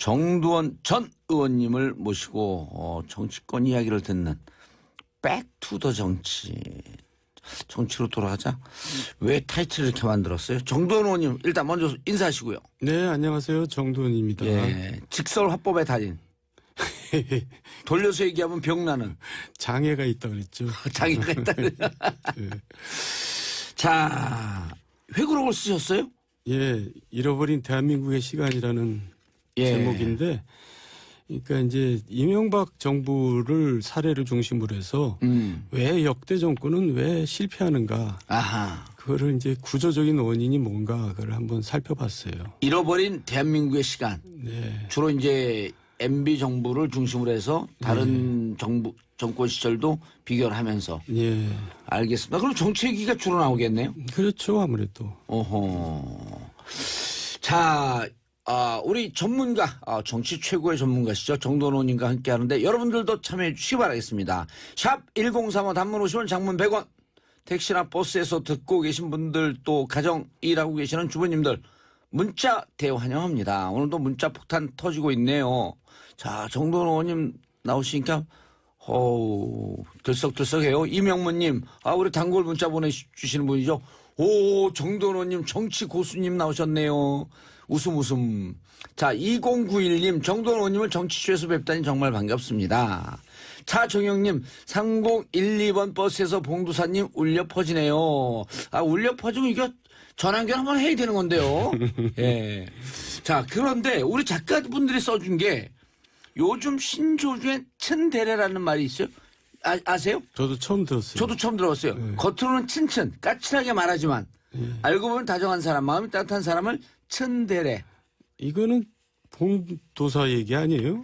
정두원 전 의원님을 모시고 정치권 이야기를 듣는 백투더 정치. 정치로 돌아가자. 왜 타이틀을 이렇게 만들었어요? 정두원 의원님 일단 먼저 인사하시고요. 네, 안녕하세요. 정두원입니다. 예, 직설 화법의 달인. 돌려서 얘기하면 병나는. 장애가 있다 그랬죠. 장애가 있다. 네. 자, 회고록을 쓰셨어요? 예, 잃어버린 대한민국의 시간이라는 예. 제목인데, 그러니까 이제 이명박 정부를 사례를 중심으로 해서 왜 역대 정권은 왜 실패하는가, 아하. 그거를 이제 구조적인 원인이 뭔가 그걸 한번 살펴봤어요. 잃어버린 대한민국의 시간. 네, 주로 이제 MB 정부를 중심으로 해서 다른 정권 시절도 비교를 하면서. 예, 알겠습니다. 그럼 정치 얘기가 주로 나오겠네요. 그렇죠, 아무래도. 어허. 자, 우리 전문가, 정치 최고의 전문가시죠. 정두원 의원님과 함께 하는데 여러분들도 참여해 주시기 바라겠습니다. 샵 1035 단문 50원 장문 100원. 택시나 버스에서 듣고 계신 분들 또 가정 일하고 계시는 주부님들 문자 대환영합니다. 오늘도 문자 폭탄 터지고 있네요. 자, 정두원 의원님 나오시니까 들썩들썩해요. 이명문님, 우리 단골 문자 보내주시는 분이죠. 오, 정두원 의원님 정치 고수님 나오셨네요. 웃음. 자, 2091님, 정두원 의원님을 정치쇼에서 뵙다니 정말 반갑습니다. 차정영님, 3012번 버스에서 봉두사님 울려 퍼지네요. 울려 퍼지면 이거 전환경 한번 해야 되는 건데요. 예. 자, 그런데 우리 작가분들이 써준 게 요즘 신조중에 츤데레라는 말이 있어요. 아세요? 저도 처음 들었어요. 저도 처음 들어봤어요. 네. 겉으로는 친친, 까칠하게 말하지만 알고 보면 다정한 사람, 마음이 따뜻한 사람을 츤데레. 이거는 봉도사 얘기 아니에요?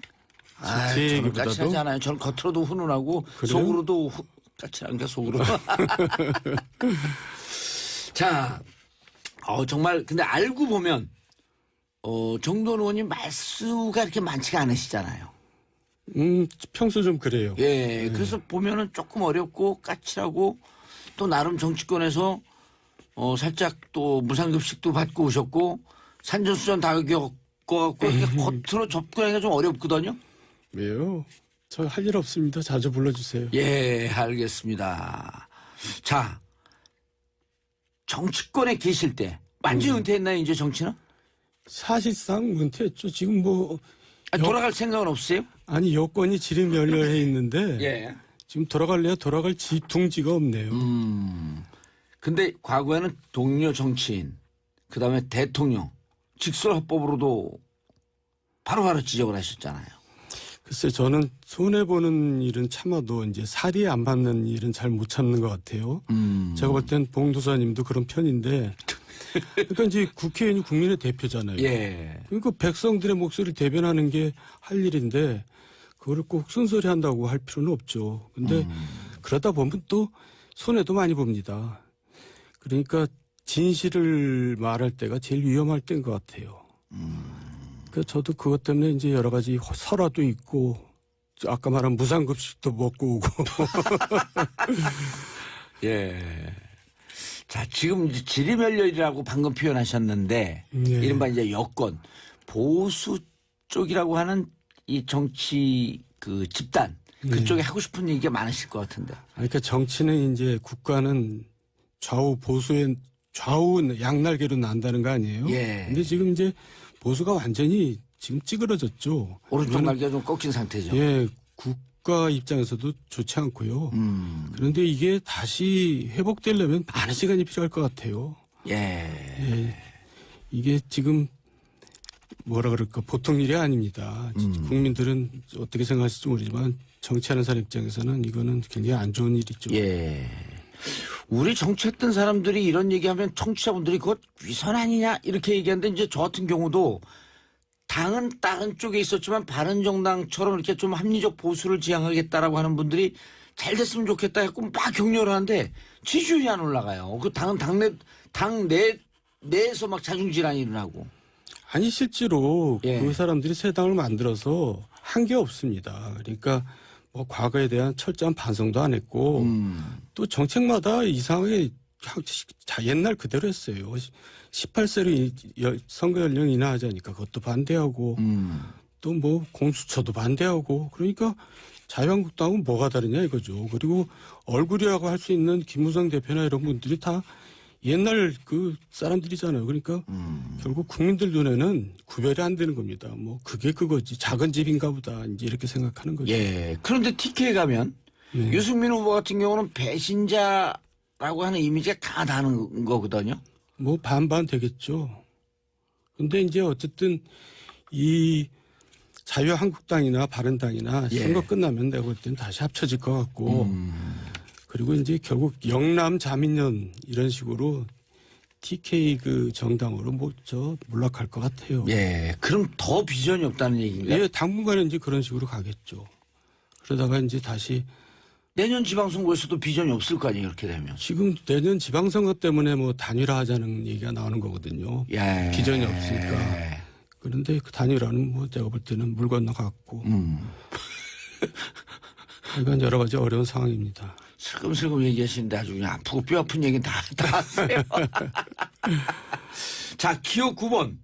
제 저는 얘기보다도? 까칠하지 않아요. 저는 겉으로도 훈훈하고 그래요? 속으로도 까칠한 게 속으로. 자, 정말 근데 알고 보면 정두원 의원님 말수가 이렇게 많지가 않으시잖아요. 평소 좀 그래요. 예, 그래서 보면은 조금 어렵고 까칠하고 또 나름 정치권에서 살짝 또 무상급식도 받고 오셨고 산전수전 다 겪어갖고 이렇게 겉으로 접근하기가 좀 어렵거든요. 왜요? 저 할 일 없습니다. 자주 불러주세요. 예, 알겠습니다. 자, 정치권에 계실 때 완전히 은퇴했나요, 이제 정치는? 사실상 은퇴했죠. 지금 뭐 돌아갈 생각은 없으세요? 아니 여권이 지리멸려해 있는데 예. 지금 돌아갈래야 돌아갈 둥지가 없네요. 근데 과거에는 동료 정치인, 그 다음에 대통령, 직설화법으로도 바로바로 지적을 하셨잖아요. 글쎄 저는 손해보는 일은 참아도 이제 살이 안 받는 일은 잘 못 참는 것 같아요. 제가 볼 땐 봉도사님도 그런 편인데 그러니까 이제 국회의원이 국민의 대표잖아요. 예. 그러니까 백성들의 목소리를 대변하는 게 할 일인데 그거를 꼭 쓴소리 한다고 할 필요는 없죠. 근데 그러다 보면 또 손해도 많이 봅니다. 그러니까 진실을 말할 때가 제일 위험할 때인 것 같아요. 그러니까 저도 그것 때문에 이제 여러 가지 설화도 있고 아까 말한 무상급식도 먹고 오고. 예. 자, 지금 이제 지리멸렬이라고 방금 표현하셨는데, 네. 이른바 이제 여권, 보수 쪽이라고 하는 이 정치 그 집단, 그쪽에 하고 싶은 얘기가 많으실 것 같은데. 그러니까 정치는 이제 국가는 좌우 양날개로 난다는 거 아니에요? 예. 근데 지금 이제 보수가 완전히 지금 찌그러졌죠. 오른쪽 날개가 좀 꺾인 상태죠. 예, 국가 입장에서도 좋지 않고요. 그런데 이게 다시 회복되려면 많은 시간이 필요할 것 같아요. 예. 이게 지금 뭐라 그럴까 보통 일이 아닙니다. 국민들은 어떻게 생각하실지 모르지만 정치하는 사람 입장에서는 이거는 굉장히 안 좋은 일이죠. 예. 우리 정치했던 사람들이 이런 얘기하면 청취자분들이 그거 위선 아니냐 이렇게 얘기하는데 이제 저 같은 경우도 당은 다른 쪽에 있었지만 바른정당처럼 이렇게 좀 합리적 보수를 지향하겠다라고 하는 분들이 잘 됐으면 좋겠다 했고 막 격려를 하는데 지지율이 안 올라가요. 그 당은 당 내에서 막 자중질환이 일어나고. 아니 실제로 예. 그 사람들이 새 당을 만들어서 한 게 없습니다. 그러니까 뭐 과거에 대한 철저한 반성도 안 했고 또 정책마다 이상하게 옛날 그대로 했어요. 18세로 선거 연령 인하하자니까 그것도 반대하고 또 뭐 공수처도 반대하고 그러니까 자유한국당은 뭐가 다르냐 이거죠. 그리고 얼굴이라고 할 수 있는 김무성 대표나 이런 분들이 다 옛날 그 사람들이잖아요. 그러니까 결국 국민들 눈에는 구별이 안 되는 겁니다. 뭐 그게 그거지. 작은 집인가 보다 이제 이렇게 생각하는 거죠. 예. 그런데 TK 가면 네. 유승민 후보 같은 경우는 배신자라고 하는 이미지가 강하다는 거거든요. 뭐 반반 되겠죠. 근데 이제 어쨌든 이 자유한국당이나 바른당이나 예. 선거 끝나면 내가 볼 때는 다시 합쳐질 것 같고 그리고 이제 결국 영남 자민련 이런 식으로 TK 그 정당으로 뭐 저 몰락할 것 같아요. 예. 그럼 더 비전이 없다는 얘기인가요? 예, 당분간은 이제 그런 식으로 가겠죠. 그러다가 이제 다시 내년 지방선거에서도 비전이 없을 거 아니에요, 이렇게 되면. 지금 내년 지방선거 때문에 뭐 단일화하자는 얘기가 나오는 거거든요. 예. 비전이 없으니까. 그런데 그 단일화는 뭐 제가 볼 때는 물 건너갔고. 그러니까 여러 가지 어려운 상황입니다. 슬금슬금 얘기하시는데 아주 그냥 아프고 뼈 아픈 얘기는 다 하세요. 자, 기호 9번.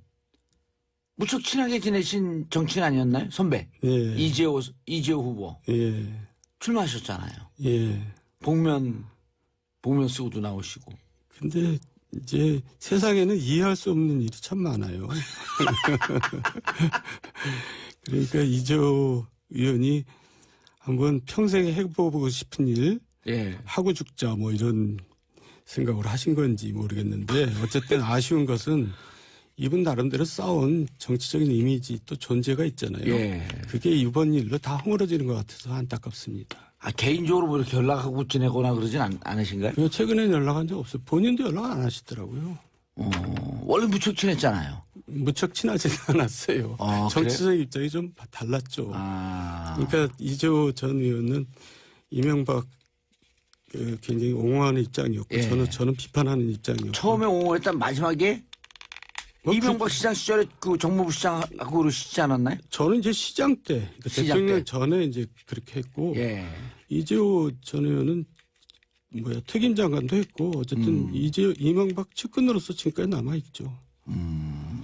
무척 친하게 지내신 정치인 아니었나요? 선배. 예. 이재호 후보. 예. 출마하셨잖아요. 예. 복면 쓰고도 나오시고. 근데 이제 세상에는 이해할 수 없는 일이 참 많아요. 그러니까 이재호 의원이 한번 평생에 해보고 싶은 일 예. 하고 죽자 뭐 이런 생각을 하신 건지 모르겠는데 어쨌든 아쉬운 것은 이분 나름대로 쌓은 정치적인 이미지 또 존재가 있잖아요. 예. 그게 이번 일로 다 허물어지는 것 같아서 안타깝습니다. 아, 개인적으로 뭐 이렇게 연락하고 지내거나 그러진 않으신가요? 최근에는 연락한 적 없어요. 본인도 연락 안 하시더라고요. 원래 무척 친했잖아요. 무척 친하지는 않았어요. 아, 정치적 입장이 좀 달랐죠. 아. 그러니까 이재호 전 의원은 이명박 굉장히 옹호하는 입장이었고 예. 저는 비판하는 입장이었고 처음에 옹호했던 마지막에 뭐 이명박 시장 시절에 그 정무부 시장하고 그러시지 않았나요? 저는 이제 시장 때 그러니까 시장 대통령 때. 전에 이제 그렇게 했고 예. 이재호 전 의원은 특임 장관도 했고 어쨌든 이명박 측근으로서 지금까지 남아 있죠.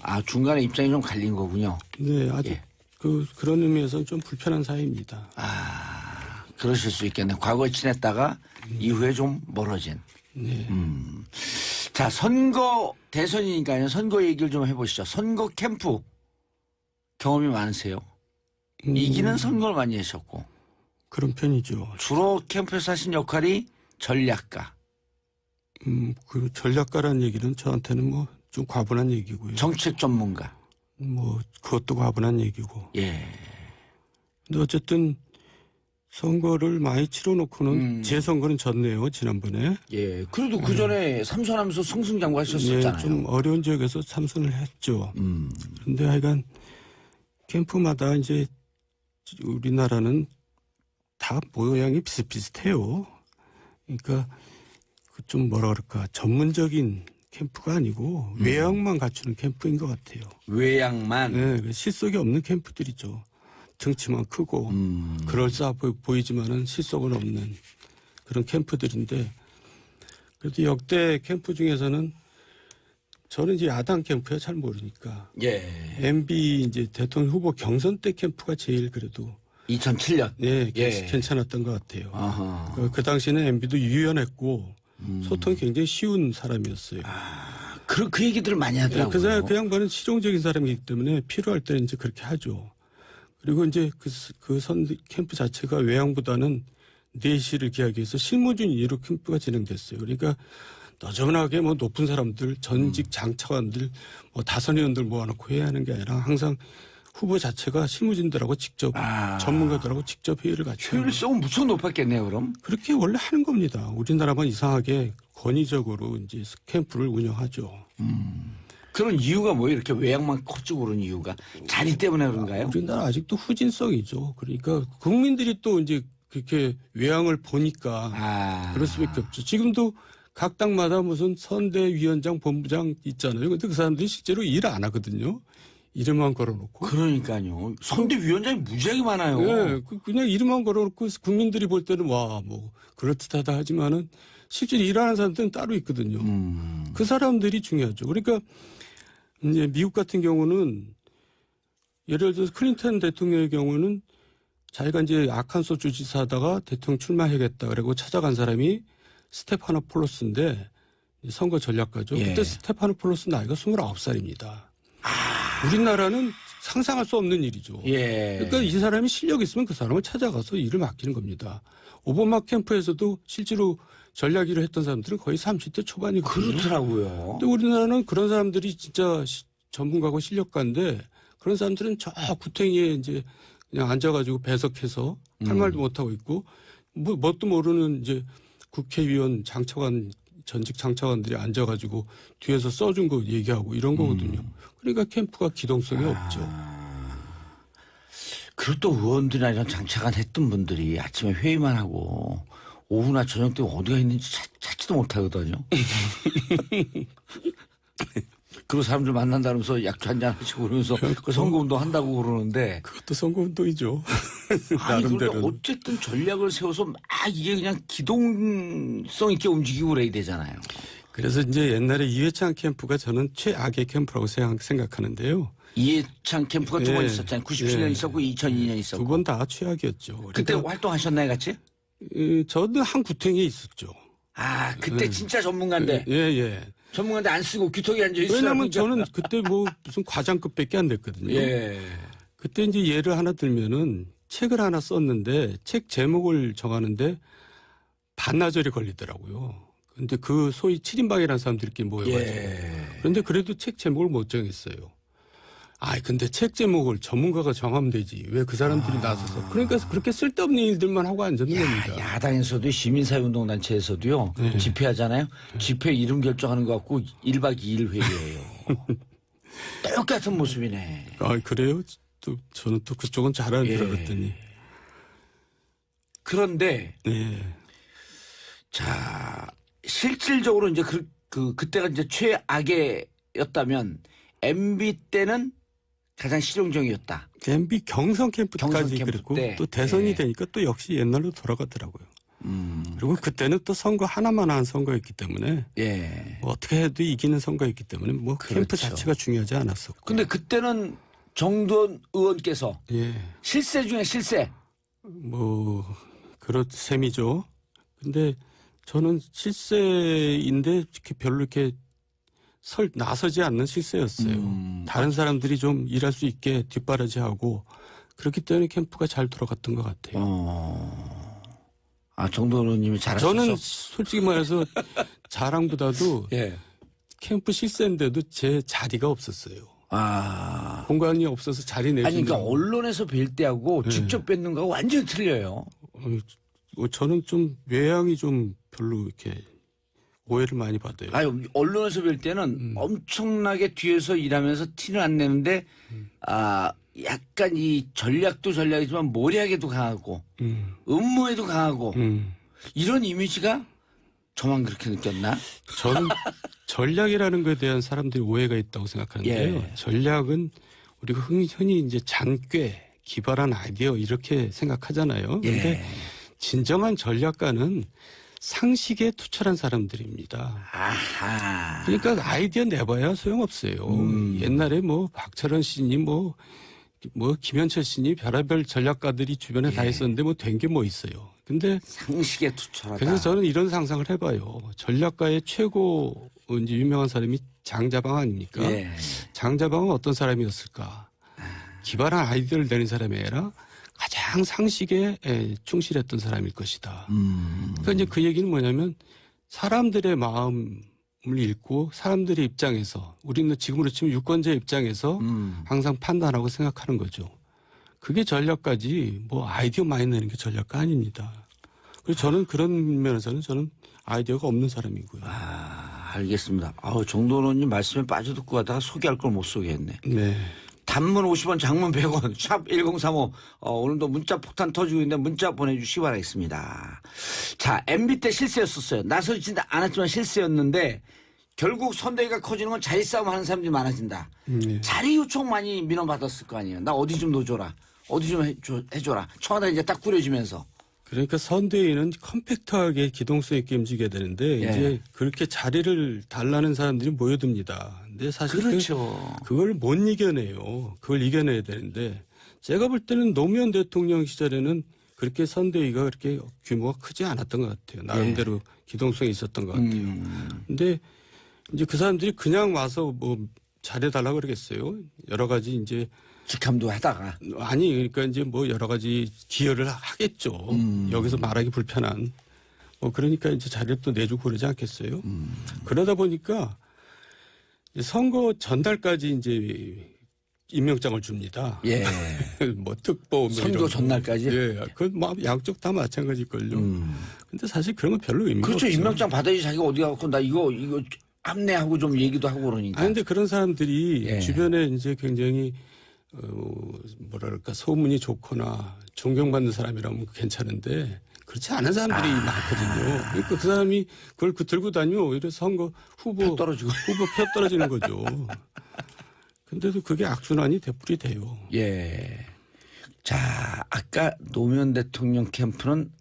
아, 중간에 입장이 좀 갈린 거군요. 네, 아주 예. 그런 의미에서는 좀 불편한 사이입니다. 아, 그러실 수 있겠네. 과거에 친했다가 이후에 좀 멀어진. 네. 자, 선거 대선이니까요. 선거 얘기를 좀 해보시죠. 선거 캠프 경험이 많으세요. 이기는 선거를 많이 하셨고 그런 편이죠. 주로 캠프에서 하신 역할이 전략가, 그 전략가라는 얘기는 저한테는 뭐 좀 과분한 얘기고요. 정책 전문가. 뭐 그것도 과분한 얘기고. 예. 근데 어쨌든 선거를 많이 치러놓고는 제 선거는 졌네요. 지난번에. 예. 그래도 그 전에 삼선하면서 승승장구하셨었잖아요. 예, 좀 어려운 지역에서 참선을 했죠. 그런데 하여간 캠프마다 이제 우리나라는 다 모양이 비슷비슷해요. 그러니까 좀 뭐라 그럴까 전문적인 캠프가 아니고 외양만 갖추는 캠프인 것 같아요. 외양만. 네, 실속이 없는 캠프들이죠. 등치만 크고 그럴싸해 보이지만은 실속은 없는 그런 캠프들인데 그래도 역대 캠프 중에서는 저는 이제 야당 캠프야 잘 모르니까 예. MB 이제 대통령 후보 경선 때 캠프가 제일 그래도 2007년. 예, 예. 괜찮았던 것 같아요. 아하. 그 당시에는 MB도 유연했고 소통이 굉장히 쉬운 사람이었어요. 그 얘기들을 많이 하더라고요. 그 양반은 실용적인 사람이기 때문에 필요할 때는 이제 그렇게 하죠. 그리고 이제 그 캠프 자체가 외양보다는 내실을 기하기 위해서 실무진 위로 캠프가 진행됐어요. 그러니까 너저분하게 뭐 높은 사람들, 전직 장차관들, 뭐 다선 의원들 모아놓고 회의하는 게 아니라 항상 후보 자체가 실무진들하고 직접 전문가들하고 직접 회의를 같이 하는 효율성은 무척 높았겠네요, 그럼. 그렇게 원래 하는 겁니다. 우리나라만 이상하게 권위적으로 이제 캠프를 운영하죠. 그런 이유가 뭐예요? 이렇게 외양만 커지고 그런 이유가 자리 때문에 그런가요? 우리나라 아직도 후진성이죠. 그러니까 국민들이 또 이제 그렇게 외양을 보니까 그럴 수밖에 없죠. 지금도 각 당마다 무슨 선대위원장, 본부장 있잖아요. 근데 그 사람들이 실제로 일 안 하거든요. 이름만 걸어놓고. 그러니까요. 선대위원장이 무지하게 많아요. 네, 그냥 이름만 걸어놓고 국민들이 볼 때는 와, 뭐 그럴듯하다 하지만은 실제로 일하는 사람들은 따로 있거든요. 그 사람들이 중요하죠. 그러니까 이제 미국 같은 경우는 예를 들어서 클린턴 대통령의 경우는 자기가 이제 아칸소 주지사 하다가 대통령 출마하겠다 그러고 찾아간 사람이 스테파노폴로스인데 선거 전략가죠. 예. 그때 스테파노폴로스 나이가 29살입니다. 우리나라는 상상할 수 없는 일이죠. 예. 그러니까 이 사람이 실력이 있으면 그 사람을 찾아가서 일을 맡기는 겁니다. 오바마 캠프에서도 실제로 전략 일을 했던 사람들은 거의 30대 초반이거든요. 그렇더라고요. 근데 우리나라는 그런 사람들이 진짜 전문가고 실력가인데 그런 사람들은 저 구탱이에 이제 그냥 앉아가지고 배석해서 할 말도 못하고 있고 뭐 뭣도 모르는 이제 국회의원 장차관 전직 장차관들이 앉아가지고 뒤에서 써준 거 얘기하고 이런 거거든요. 그러니까 캠프가 기동성이 없죠. 그리고 또 의원들이나 이런 장차관 했던 분들이 아침에 회의만 하고 오후나 저녁 때 어디가 있는지 찾지도 못하거든요. 그리고 사람들 만난다면서 약주 한잔 하시고 그러면서 그 선거운동 한다고 그러는데. 그것도 선거운동이죠. 아니, 그런데 나름대로. 어쨌든 전략을 세워서 막 이게 그냥 기동성 있게 움직이고 그래야 되잖아요. 그래서 이제 옛날에 이회창 캠프가 저는 최악의 캠프라고 생각하는데요. 이해창 캠프가 두 번 예. 있었잖아요. 97년 예. 있었고 2002년 있었고. 두 번 다 최악이었죠. 그때 그러니까 활동하셨나요, 같이? 저도 한 구탱이에 있었죠. 아, 그때 진짜 전문가인데. 예. 전문가인데 안 쓰고 귀통에 앉아있어요. 왜냐하면 저는 그때 뭐 무슨 과장급밖에 안 됐거든요. 예. 그때 이제 예를 하나 들면은 책을 하나 썼는데 책 제목을 정하는데 반나절이 걸리더라고요. 근데 그 소위 7인방이라는 사람들끼리 모여가지고. 예. 그런데 그래도 책 제목을 못 정했어요. 근데 책 제목을 전문가가 정하면 되지. 왜 그 사람들이 나서서. 그러니까 그렇게 쓸데없는 일들만 하고 앉는 겁니다. 야당에서도 시민사회운동단체에서도요. 집회하잖아요. 집회 이름 결정하는 것 같고 1박 2일 회의예요. 똑같은 모습이네. 그래요? 또 저는 또 그쪽은 잘하는 줄 알았더니. 그런데 네. 자, 실질적으로 이제 그때가 이제 최악의였다면 MB 때는 가장 실용적이었다. MB 경선 캠프까지 경선 캠프 그랬고 때. 또 대선이 예. 되니까 또 역시 옛날로 돌아가더라고요. 그리고 그때는 또 선거 하나만 한 선거였기 때문에 예. 뭐 어떻게 해도 이기는 선거였기 때문에 뭐 캠프 그렇죠. 자체가 중요하지 않았었고. 근데 그때는 정돈 의원께서 예. 실세 중에 실세. 뭐 그렇 셈이죠. 근데 저는 실세인데 이렇게 별로 이렇게 나서지 않는 실세였어요. 다른 사람들이 좀 일할 수 있게 뒷바라지하고 그렇기 때문에 캠프가 잘 돌아갔던 것 같아요. 정돈 의원님이 잘하셨어. 저는 솔직히 말해서 자랑보다도 예. 캠프 실세인데도 제 자리가 없었어요. 공간이 없어서 자리 내주는. 아니, 그러니까 언론에서 뵐 때하고 직접 뵙는 거하고 완전히 틀려요. 저는 좀 외향이 좀 별로 이렇게 오해를 많이 받아요. 아니, 언론에서 뵐 때는 엄청나게 뒤에서 일하면서 티를 안 내는데, 약간 이 전략도 전략이지만 모략에도 강하고, 음모에도 강하고, 이런 이미지가 저만 그렇게 느꼈나? 저는 전략이라는 것에 대한 사람들이 오해가 있다고 생각하는데요. 예. 전략은 우리가 흔히 이제 잔꾀, 기발한 아이디어 이렇게 생각하잖아요. 그런데 진정한 전략가는 상식에 투철한 사람들입니다. 아하. 그러니까 아이디어 내봐야 소용없어요. 옛날에 뭐 박철원 씨니 뭐 김현철 씨니 별의별 전략가들이 주변에 다 있었는데 뭐 된 게 뭐 있어요. 근데 상식에 투철하다. 그래서 저는 이런 상상을 해봐요. 전략가의 최고 이제 유명한 사람이 장자방 아닙니까? 예. 장자방은 어떤 사람이었을까? 기발한 아이디어를 내는 사람이 아니라 가장 상식에 충실했던 사람일 것이다. 그러니까 이제 그 얘기는 뭐냐면 사람들의 마음을 읽고 사람들의 입장에서 우리는 지금으로 치면 유권자 입장에서 항상 판단하고 생각하는 거죠. 그게 전략가지 뭐 아이디어 많이 내는 게 전략가 아닙니다. 그래서 저는 그런 면에서는 저는 아이디어가 없는 사람이고요. 알겠습니다. 정돈 의원님 말씀에 빠져듣고 가다가 소개할 걸 못 소개했네. 네. 단문 50원, 장문 100원, 샵 1035. 오늘도 문자 폭탄 터지고 있는데 문자 보내주시기 바라겠습니다. 자, MB 때 실세였었어요. 나서지 않았지만 실세였는데 결국 선대위가 커지는 건 자리 싸움 하는 사람들이 많아진다. 자리 요청 많이 민원받았을 거 아니에요. 나 어디 좀 넣어줘라. 어디 좀 해줘라. 청와대 이제 딱 꾸려지면서. 그러니까 선대위는 컴팩트하게 기동성 있게 움직여야 되는데 이제 그렇게 자리를 달라는 사람들이 모여듭니다. 근데 사실 그렇죠. 그걸 못 이겨내요. 그걸 이겨내야 되는데 제가 볼 때는 노무현 대통령 시절에는 그렇게 선대위가 그렇게 규모가 크지 않았던 것 같아요. 나름대로 기동성이 있었던 것 같아요. 근데 이제 그 사람들이 그냥 와서 뭐 잘해달라 그러겠어요. 여러 가지 이제 직함도 하다가. 아니 그러니까 이제 뭐 여러 가지 기여를 하겠죠. 여기서 말하기 불편한. 뭐 그러니까 이제 자리를 또 내주고 그러지 않겠어요. 그러다 보니까 선거 전날까지 이제 임명장을 줍니다. 예. 뭐 특보 뭐 선거 이런 전날까지? 예. 그뭐 양쪽 다 마찬가지일걸요. 근데 사실 그런 건 별로 의미가 그렇죠. 없죠. 임명장 받아야지 자기가 어디 가고 나 이거 안내하고 좀 얘기도 하고 그러니까. 아니 근데 그런 사람들이 예. 주변에 이제 굉장히 뭐랄까 소문이 좋거나 존경받는 사람이라면 괜찮은데 그렇지 않은 사람들이 많거든요. 그러니까 그 사람이 그걸 들고 다니면 오히려 선거 후보 표 떨어지고. 후보 표 떨어지는 거죠. 근데도 그게 악순환이 되풀이 돼요. 예. 자, 아까 노무현 대통령 캠프는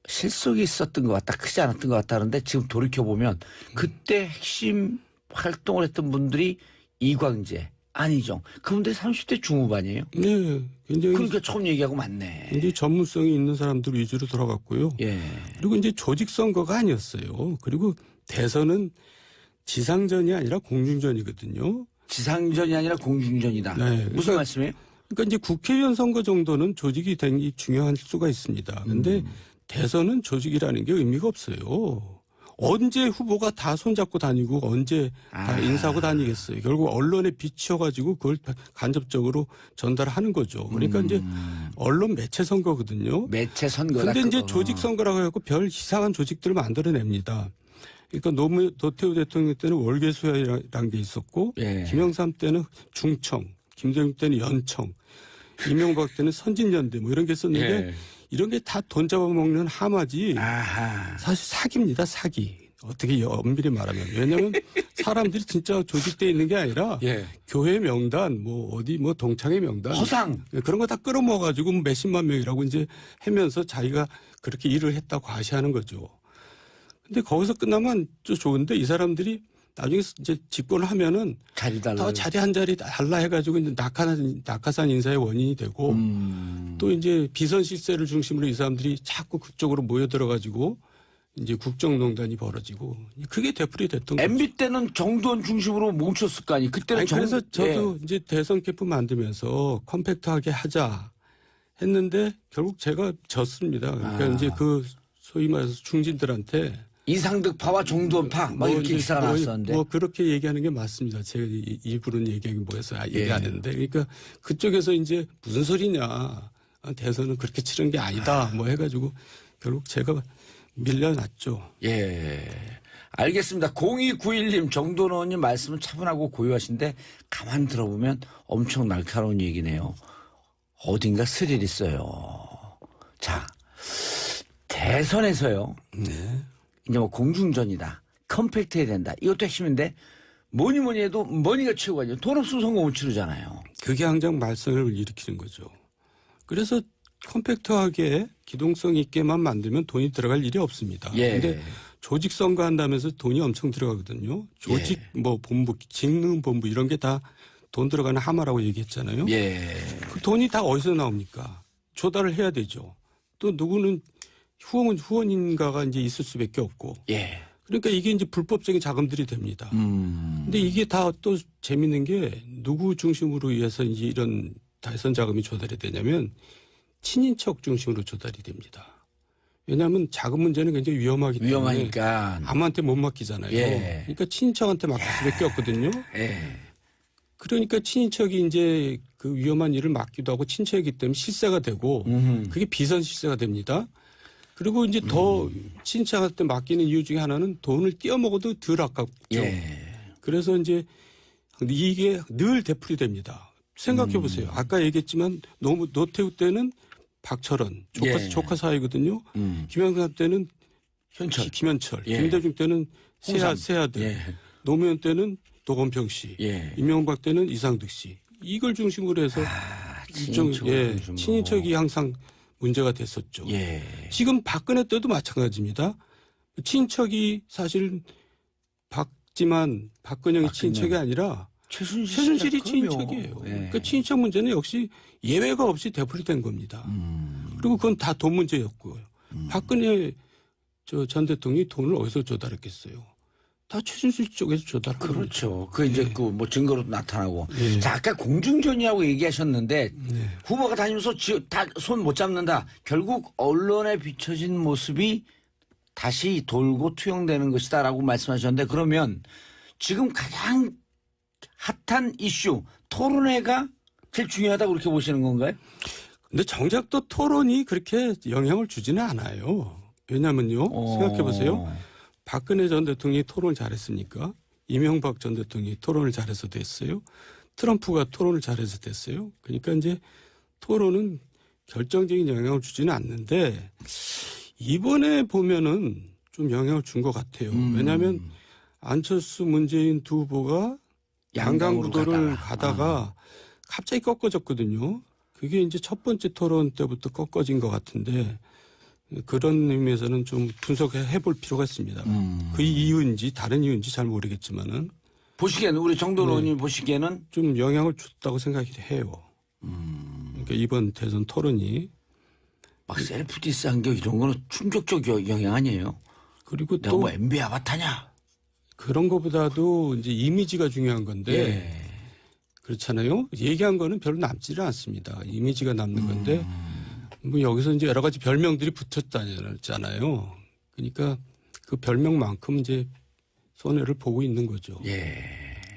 실속이 있었던 것 같다, 크지 않았던 것 같다는데 지금 돌이켜보면 그때 핵심 활동을 했던 분들이 이광재, 안희정, 그분들이 30대 중후반이에요. 네, 굉장히 그러니까 처음 얘기하고 맞네. 굉장히 전문성이 있는 사람들 위주로 돌아갔고요. 예. 그리고 이제 조직 선거가 아니었어요. 그리고 대선은 지상전이 아니라 공중전이거든요. 지상전이 아니라 공중전이다. 네, 무슨 그러니까 말씀이에요? 그러니까 이제 국회의원 선거 정도는 조직이 굉장히 중요할 수가 있습니다. 그런데 대선은 조직이라는 게 의미가 없어요. 언제 후보가 다 손잡고 다니고 언제 다 인사하고 다니겠어요. 결국 언론에 비치어가지고 그걸 간접적으로 전달하는 거죠. 그러니까 이제 언론 매체 선거거든요. 매체 선거다. 근데 이제 그거. 조직 선거라고 해갖고 별 이상한 조직들을 만들어냅니다. 그러니까 노태우 대통령 때는 월계수야라는 게 있었고, 예. 김영삼 때는 중청, 김대중 때는 연청, 이명박 때는 선진연대 뭐 이런 게 있었는데 예. 이런 게 다 돈 잡아먹는 하마지 아하. 사실 사기입니다. 사기. 어떻게 엄밀히 말하면. 왜냐하면 사람들이 진짜 조직돼 있는 게 아니라 예. 교회 명단, 뭐 어디 뭐 동창회 명단, 허상. 그런 거 다 끌어모아가지고 몇십만 명이라고 이제 하면서 자기가 그렇게 일을 했다고 과시하는 거죠. 근데 거기서 끝나면 좀 좋은데 이 사람들이 나중에 이제 집권을 하면은 자리 달라. 더 자리 한 자리 달라 해가지고 이제 낙하산 인사의 원인이 되고 또 이제 비선 실세를 중심으로 이 사람들이 자꾸 그쪽으로 모여들어가지고 이제 국정농단이 벌어지고 그게 되풀이 됐던 거죠. MB 때는 정돈 중심으로 뭉쳤을 거 아니. 그때는 아니, 그래서 저도 예. 이제 대선 캠프 만들면서 컴팩트하게 하자 했는데 결국 제가 졌습니다. 그러니까 이제 그 소위 말해서 중진들한테 이상득파와 정돈파 막 이렇게 이제 기사가 나왔었는데. 뭐 그렇게 얘기하는 게 맞습니다. 제가 일부러는 얘기하기 뭐해서 얘기 예. 안 했는데 그러니까 그쪽에서 이제 무슨 소리냐 대선은 그렇게 치른 게 아니다 뭐 해가지고 결국 제가 밀려났죠. 예. 알겠습니다. 0291님 정돈 의원님 말씀은 차분하고 고요하신데 가만 들어보면 엄청 날카로운 얘기네요. 어딘가 스릴 있어요. 자, 대선에서요. 네. 이제 뭐 공중전이다. 컴팩트해야 된다. 이것도 핵심인데 뭐니 해도 머니가 최고가 아니에요. 돈 없으면 선거 못 치르잖아요. 그게 항상 말썽을 일으키는 거죠. 그래서 컴팩트하게 기동성 있게만 만들면 돈이 들어갈 일이 없습니다. 예. 근데 조직 선거 한다면서 돈이 엄청 들어가거든요. 조직 뭐 본부, 직능 본부 이런 게 다 돈 들어가는 하마라고 얘기했잖아요. 예. 그 돈이 다 어디서 나옵니까? 조달을 해야 되죠. 또 누구는 후원인가가 이제 있을 수밖에 없고. 예. 그러니까 이게 이제 불법적인 자금들이 됩니다. 근데 이게 다 또 재밌는 게 누구 중심으로 해서 이제 이런 대선 자금이 조달이 되냐면 친인척 중심으로 조달이 됩니다. 왜냐하면 자금 문제는 굉장히 위험하기 때문에 위험하니까. 아무한테 못 맡기잖아요. 예. 그러니까 친인척한테 맡길 수밖에 없거든요. 예. 그러니까 친인척이 이제 그 위험한 일을 맡기도 하고 친척이기 때문에 실세가 되고 그게 비선 실세가 됩니다. 그리고 이제 더 친척한테 맡기는 이유 중에 하나는 돈을 띄어먹어도 덜 아깝죠. 예. 그래서 이제 이게 늘 되풀이 됩니다. 생각해 보세요. 아까 얘기했지만 노태우 때는 박철원 예. 조카 사이거든요. 김영삼 때는 김현철, 예. 김대중 때는 홍삼. 세아들, 예. 노무현 때는 도건평 씨, 예. 이명박 때는 이상득 씨. 이걸 중심으로 해서 친인척이 항상 문제가 됐었죠. 예. 지금 박근혜 때도 마찬가지입니다. 친인척이 사실 하지만 박근영이 친인척이 아니라 최순실이 친인척이에요. 예. 그러니까 친인척 문제는 역시 예외가 없이 되풀이된 겁니다. 그리고 그건 다 돈 문제였고요. 박근혜 전 대통령이 돈을 어디서 조달했겠어요? 다 최순실 쪽에서 조달한 겁니다. 그렇죠. 그 이제 그 뭐 증거로 나타나고. 예. 자, 아까 공중전이라고 얘기하셨는데 네. 후보가 다니면서 다 손 못 잡는다. 결국 언론에 비춰진 모습이 다시 돌고 투영되는 것이다라고 말씀하셨는데 그러면 지금 가장 핫한 이슈 토론회가 제일 중요하다고 그렇게 보시는 건가요? 근데 정작 또 토론이 그렇게 영향을 주지는 않아요. 왜냐면요. 생각해 보세요. 박근혜 전 대통령이 토론을 잘했습니까? 이명박 전 대통령이 토론을 잘해서 됐어요. 트럼프가 토론을 잘해서 됐어요. 그러니까 이제 토론은 결정적인 영향을 주지는 않는데 이번에 보면은 좀 영향을 준 것 같아요. 왜냐하면 안철수 문재인 두 후보가 양강구도를 가다가 갑자기 꺾어졌거든요. 그게 이제 첫 번째 토론 때부터 꺾어진 것 같은데 그런 의미에서는 좀 분석해 볼 필요가 있습니다. 그 이유인지 다른 이유인지 잘 모르겠지만은 보시기에는 우리 정도원 의원님 보시기에는 좀 영향을 줬다고 생각이 해요. 그러니까 이번 대선 토론이 막 셀프 디스한 게 이런 거는 충격적 영향 아니에요? 그리고 내가 또 뭐 MB 아바타냐? 그런 것보다도 이제 이미지가 중요한 건데 예. 그렇잖아요. 얘기한 거는 별로 남지를 않습니다. 이미지가 남는 건데 뭐 여기서 이제 여러 가지 별명들이 붙었잖아요. 그러니까 그 별명만큼 이제 손해를 보고 있는 거죠. 예.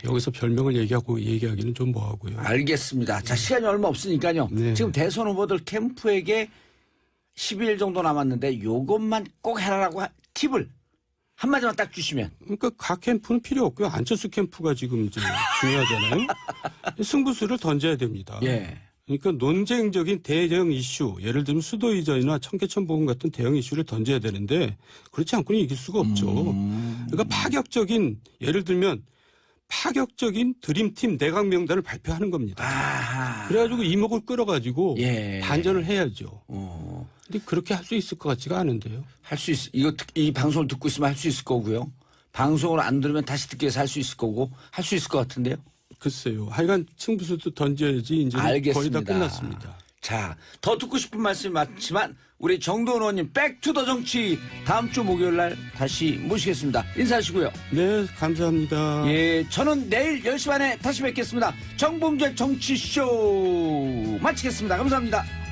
여기서 별명을 얘기하기는 좀 뭐하고요. 알겠습니다. 자, 시간이 얼마 없으니까요. 네. 지금 대선 후보들 캠프에게 12일 정도 남았는데 요것만 꼭 해라라고 팁을 한마디만 딱 주시면. 그러니까 각 캠프는 필요 없고요. 안철수 캠프가 지금 이제 중요하잖아요. 승부수를 던져야 됩니다. 예. 그러니까 논쟁적인 대형 이슈, 예를 들면 수도 이전이나 청계천 보험 같은 대형 이슈를 던져야 되는데 그렇지 않고는 이길 수가 없죠. 그러니까 파격적인 예를 들면 파격적인 드림팀 내각 명단을 발표하는 겁니다. 아. 그래가지고 이목을 끌어가지고 예. 반전을 해야죠. 어. 근데 그렇게 할 수 있을 것 같지가 않은데요. 할 수 있, 이 방송을 듣고 있으면 할 수 있을 거고요. 방송을 안 들으면 다시 듣기 위해서 할 수 있을 거고 할 수 있을 것 같은데요. 글쎄요. 하여간 승부수도 던져야지 이제 거의 알겠습니다. 다 끝났습니다. 자, 더 듣고 싶은 말씀이 많지만 우리 정도원 의원님 백투더 정치 다음 주 목요일 날 다시 모시겠습니다. 인사하시고요. 네, 감사합니다. 예, 저는 내일 10시 반에 다시 뵙겠습니다. 정봉재 정치쇼 마치겠습니다. 감사합니다.